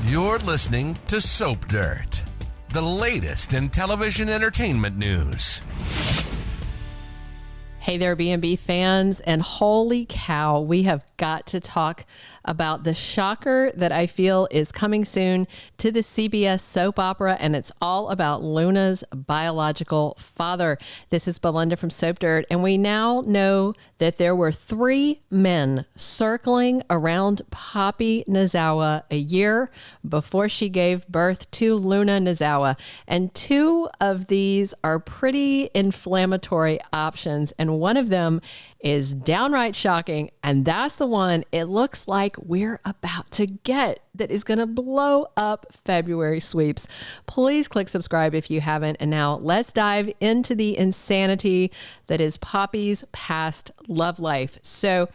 You're listening to Soap Dirt, the latest in television entertainment news. Hey there, B&B fans, and holy cow, we have got to talk about the shocker that I feel is coming soon to the CBS soap opera, and it's all about Luna's biological father. This is Belinda from Soap Dirt, and we now know that there were 3 men circling around Poppy Nozawa a year before she gave birth to Luna Nozawa, and 2 of these are pretty inflammatory options, and one of them is downright shocking, and that's the one it looks like we're about to get that is going to blow up February sweeps. Please click subscribe if you haven't. And now let's dive into the insanity that is Poppy's past love life. So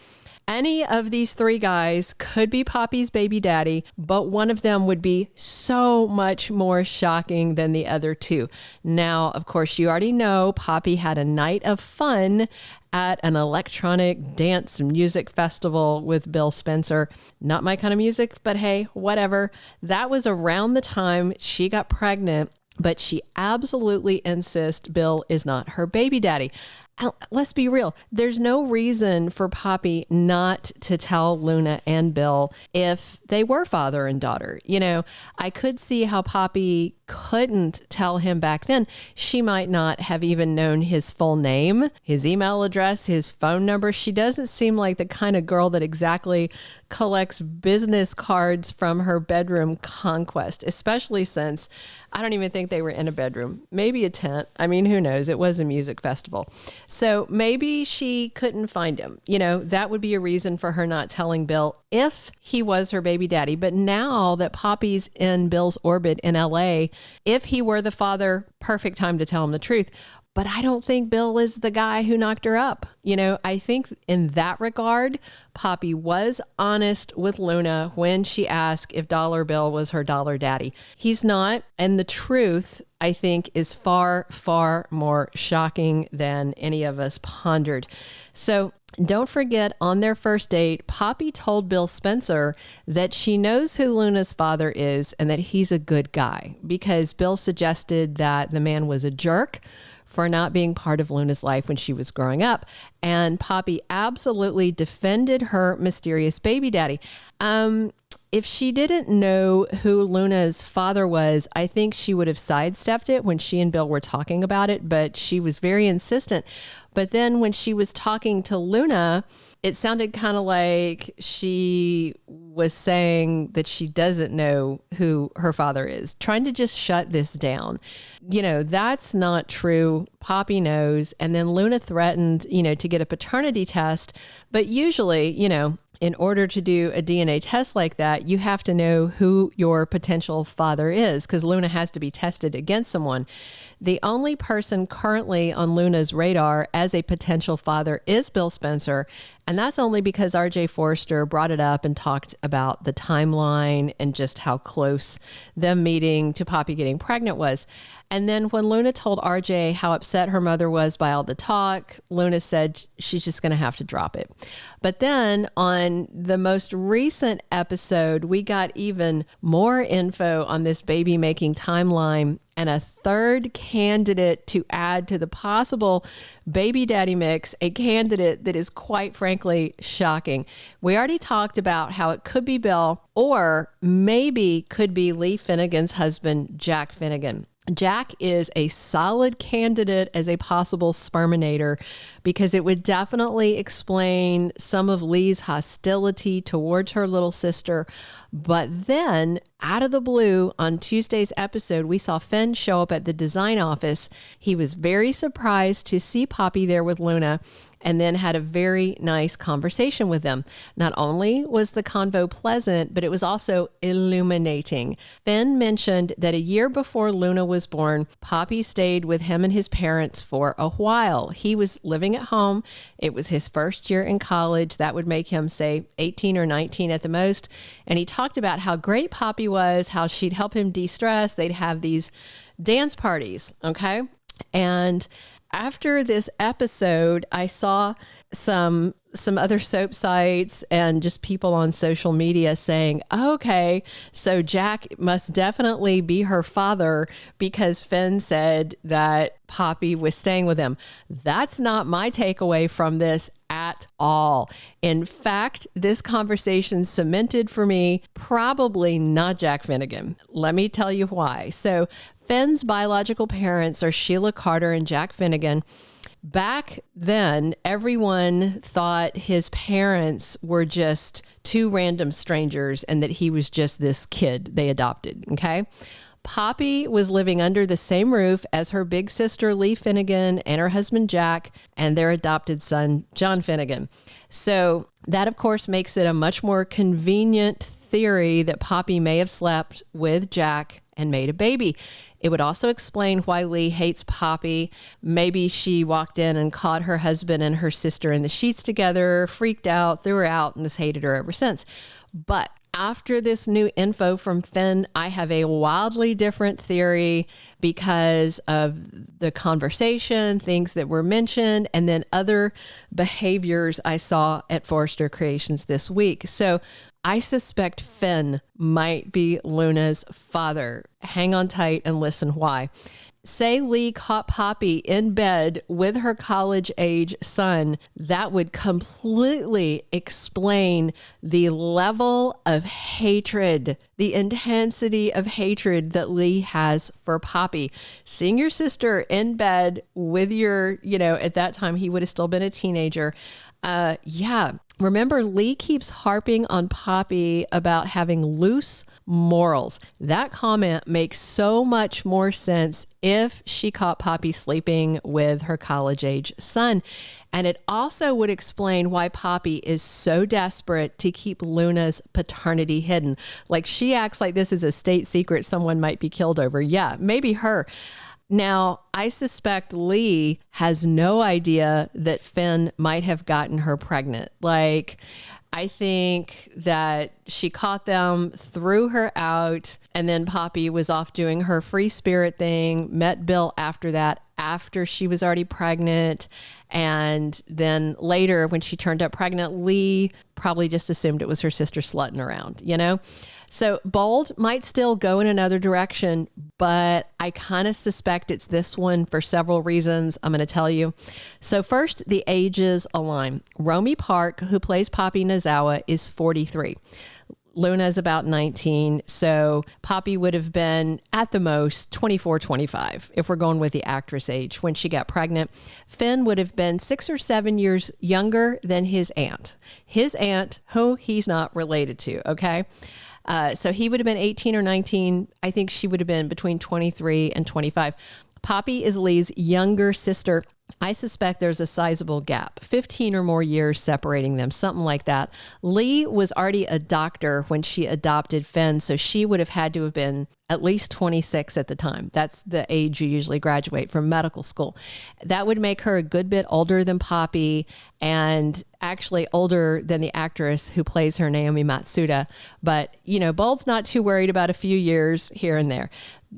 any of these 3 guys could be Poppy's baby daddy, but one of them would be so much more shocking than the other 2. Now, of course, you already know Poppy had a night of fun at an electronic dance music festival with Bill Spencer. Not my kind of music, but hey, whatever. That was around the time she got pregnant, but she absolutely insists Bill is not her baby daddy. Let's be real. There's no reason for Poppy not to tell Luna and Bill if they were father and daughter. You know, I could see how Poppy couldn't tell him back then. She might not have even known his full name, his email address, his phone number. She doesn't seem like the kind of girl that exactly collects business cards from her bedroom conquest, especially since I don't even think they were in a bedroom, maybe a tent. I mean, who knows? It was a music festival. So maybe she couldn't find him. You know, that would be a reason for her not telling Bill if he was her baby daddy. But now that Poppy's in Bill's orbit in LA, if he were the father, perfect time to tell him the truth. But I don't think Bill is the guy who knocked her up. You know, I think in that regard, Poppy was honest with Luna when she asked if Dollar Bill was her dollar daddy. He's not. And the truth, I think, is far, far more shocking than any of us pondered. So don't forget, on their first date, Poppy told Bill Spencer that she knows who Luna's father is and that he's a good guy, because Bill suggested that the man was a jerk for not being part of Luna's life when she was growing up. And Poppy absolutely defended her mysterious baby daddy. If she didn't know who Luna's father was, I think she would have sidestepped it when she and Bill were talking about it, but she was very insistent. But then when she was talking to Luna, it sounded kind of like she was saying that she doesn't know who her father is, trying to just shut this down. You know, that's not true. Poppy knows. And then Luna threatened, to get a paternity test. But usually, in order to do a DNA test like that, you have to know who your potential father is, because Luna has to be tested against someone. The only person currently on Luna's radar as a potential father is Bill Spencer. And that's only because RJ Forrester brought it up and talked about the timeline and just how close them meeting to Poppy getting pregnant was. And then when Luna told RJ how upset her mother was by all the talk, Luna said she's just going to have to drop it. But then on the most recent episode, we got even more info on this baby making timeline and a third candidate to add to the possible baby daddy mix, a candidate that is quite frankly shocking. We already talked about how it could be Bill, or maybe could be Li Finnegan's husband, Jack Finnegan. Jack is a solid candidate as a possible sperminator because it would definitely explain some of Li's hostility towards her little sister. But then, out of the blue, on Tuesday's episode, we saw Finn show up at the design office. He was very surprised to see Poppy there with Luna, and then had a very nice conversation with them. Not only was the convo pleasant, but it was also illuminating. Finn mentioned that a year before Luna was born, Poppy stayed with him and his parents for a while. He was living at home. It was his first year in college. That would make him, say, 18 or 19 at the most. And he talked about how great Poppy was, how she'd help him de-stress. They'd have these dance parties, okay? And after this episode, I saw some other soap sites and just people on social media saying, okay, so Jack must definitely be her father because Finn said that Poppy was staying with him. That's not my takeaway from this at all. In fact, this conversation cemented for me probably not Jack Finnegan. Let me tell you why. So Finn's biological parents are Sheila Carter and Jack Finnegan. Back then, everyone thought his parents were just two random strangers and that he was just this kid they adopted, okay? Poppy was living under the same roof as her big sister, Li Finnegan, and her husband, Jack, and their adopted son, John Finnegan. So that, of course, makes it a much more convenient theory that Poppy may have slept with Jack and made a baby. It would also explain why Li hates Poppy. Maybe she walked in and caught her husband and her sister in the sheets together, freaked out, threw her out, and has hated her ever since. But after this new info from Finn, I have a wildly different theory because of the conversation, things that were mentioned, and then other behaviors I saw at Forrester Creations this week. So I suspect Finn might be Luna's father. Hang on tight and listen why. Say Li caught Poppy in bed with her college-age son. That would completely explain the level of hatred, the intensity of hatred that Li has for Poppy. Seeing your sister in bed with your, at that time he would have still been a teenager. Remember, Li keeps harping on Poppy about having loose morals. That comment makes so much more sense if she caught Poppy sleeping with her college-age son. And it also would explain why Poppy is so desperate to keep Luna's paternity hidden. Like, she acts like this is a state secret someone might be killed over. Yeah, maybe her. Now, I suspect Li has no idea that Finn might have gotten her pregnant. Like, I think that she caught them, threw her out, and then Poppy was off doing her free spirit thing, met Bill after that, after she was already pregnant. And then later, when she turned up pregnant, Li probably just assumed it was her sister slutting around, So Bold might still go in another direction, but I kind of suspect it's this one for several reasons I'm going to tell you. So first, the ages align. Romy Park, who plays Poppy Nozawa, is 43. Luna is about 19. So Poppy would have been at the most 24, 25, if we're going with the actress age when she got pregnant. Finn would have been 6 or 7 years younger than his aunt. His aunt, who he's not related to, okay? So he would have been 18 or 19. I think she would have been between 23 and 25. Poppy is Li's younger sister. I suspect there's a sizable gap, 15 or more years separating them, something like that. Li was already a doctor when she adopted Finn, so she would have had to have been at least 26 at the time. That's the age you usually graduate from medical school. That would make her a good bit older than Poppy and actually older than the actress who plays her, Naomi Matsuda. But, Bold's not too worried about a few years here and there.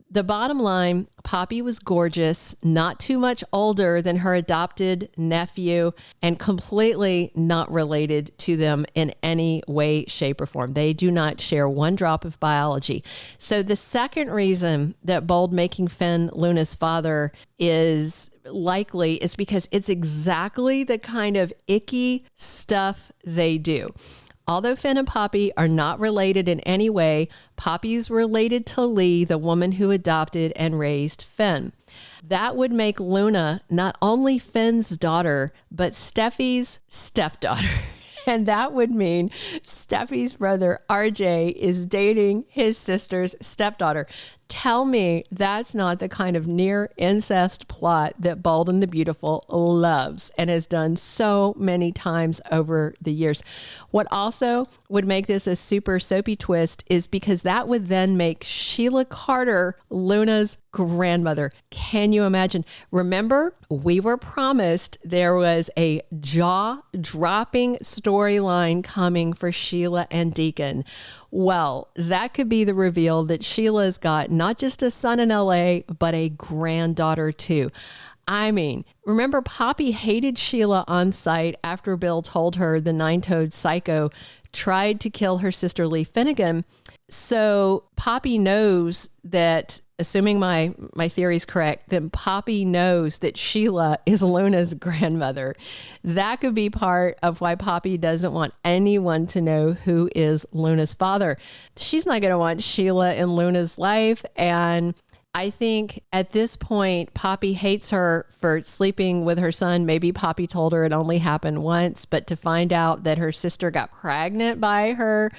The bottom line, Poppy was gorgeous, not too much older than her adopted nephew, and completely not related to them in any way, shape, or form. They do not share one drop of biology. So the second reason that Bold making Finn Luna's father is likely is because it's exactly the kind of icky stuff they do. Although Finn and Poppy are not related in any way, Poppy's related to Li, the woman who adopted and raised Finn. That would make Luna not only Finn's daughter, but Steffi's stepdaughter. And that would mean Steffi's brother, RJ, is dating his sister's stepdaughter. Tell me that's not the kind of near incest plot that Bold and the Beautiful loves and has done so many times over the years. What also would make this a super soapy twist is because that would then make Sheila Carter Luna's grandmother. Can you imagine? Remember, we were promised there was a jaw-dropping storyline coming for Sheila and Deacon. Well, that could be the reveal that Sheila's got not just a son in LA, but a granddaughter too. I mean, remember Poppy hated Sheila on sight after Bill told her the nine-toed psycho tried to kill her sister Li Finnegan. So Poppy knows that, assuming my theory is correct, then Poppy knows that Sheila is Luna's grandmother. That could be part of why Poppy doesn't want anyone to know who is Luna's father. She's not going to want Sheila in Luna's life. And I think at this point, Poppy hates her for sleeping with her son. Maybe Poppy told her it only happened once, but to find out that her sister got pregnant by her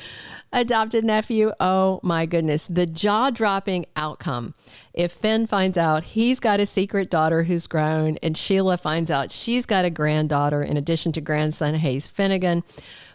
adopted nephew, oh my goodness, the jaw-dropping outcome. If Finn finds out he's got a secret daughter who's grown, and Sheila finds out she's got a granddaughter in addition to grandson Hayes Finnegan,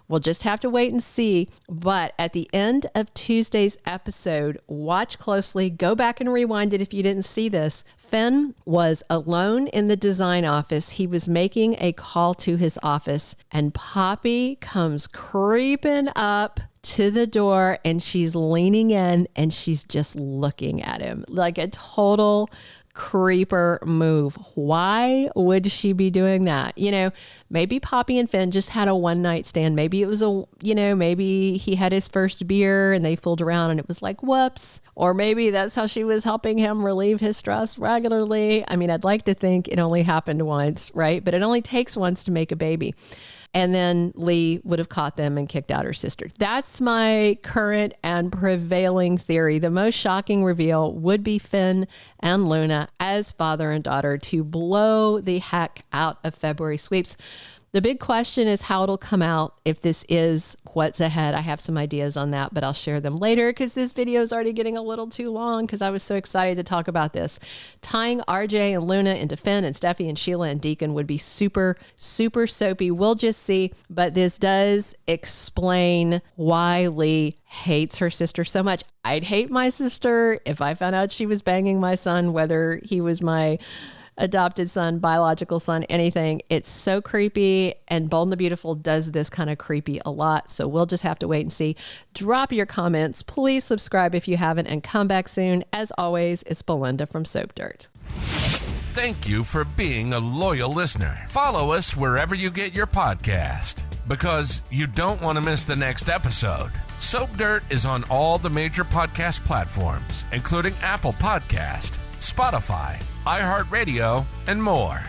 we'll just have to wait and see. But at the end of Tuesday's episode, watch closely, go back and rewind it if you didn't see this. Finn was alone in the design office. He was making a call to his office, and Poppy comes creeping up to the door, and she's leaning in and she's just looking at him like a total creeper move. Why would she be doing that? You know, maybe Poppy and Finn just had a one night stand. Maybe it was maybe he had his first beer and they fooled around and it was like, whoops. Or maybe that's how she was helping him relieve his stress regularly. I mean, I'd like to think it only happened once, right? But it only takes once to make a baby. And then Lee would have caught them and kicked out her sister. That's my current and prevailing theory. The most shocking reveal would be Finn and Luna as father and daughter to blow the heck out of February sweeps. The big question is how it'll come out if this is what's ahead. I have some ideas on that, but I'll share them later because this video is already getting a little too long because I was so excited to talk about this. Tying RJ and Luna into Finn and Steffi and Sheila and Deacon would be super, super soapy. We'll just see, but this does explain why Lee hates her sister so much. I'd hate my sister if I found out she was banging my son, whether he was my adopted son, biological son, anything. It's so creepy, and Bold and the Beautiful does this kind of creepy a lot. So we'll just have to wait and see. Drop your comments. Please subscribe if you haven't, and come back soon. As always, it's Belinda from Soap Dirt. Thank you for being a loyal listener. Follow us wherever you get your podcast, because you don't want to miss the next episode. Soap Dirt is on all the major podcast platforms, including Apple Podcast, Spotify, iHeartRadio, and more.